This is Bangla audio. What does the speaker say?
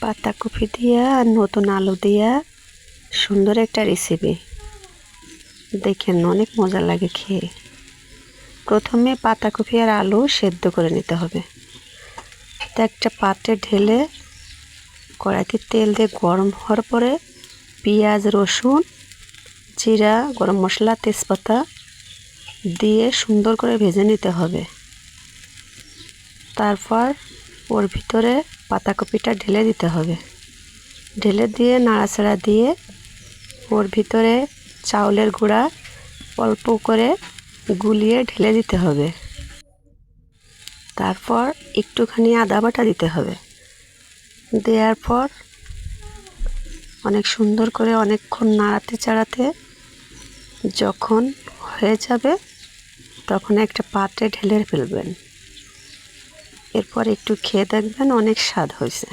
পাতাকপি দিয়া আর নতুন আলু দিয়া সুন্দর একটা রেসিপি। দেখেন অনেক মজা লাগে খেয়ে। প্রথমে পাতাকপি আর আলু সেদ্ধ করে নিতে হবে। তো একটা পাত্রে ঢেলে কড়াইতে তেল দিয়ে গরম হওয়ার পরে পেঁয়াজ, রসুন, জিরা, গরম মশলা, তেজপাতা দিয়ে সুন্দর করে ভেজে নিতে হবে। তারপর ওর ভিতরে পাতাকপিটা ঢেলে দিতে হবে। ঢেলে দিয়ে নাড়াচাড়া দিয়ে ওর ভিতরে চাউলের গুঁড়া অল্প করে গুলিয়ে ঢেলে দিতে হবে। তারপর একটুখানি আদা বাটা দিতে হবে। দেওয়ার পর অনেক সুন্দর করে অনেকক্ষণ নাড়াতে চাড়াতে যখন হয়ে যাবে তখন একটা পাত্রে ঢেলে ফেলবেন। এরপর একটু খেয়ে দেখবেন অনেক স্বাদ হয়েছে।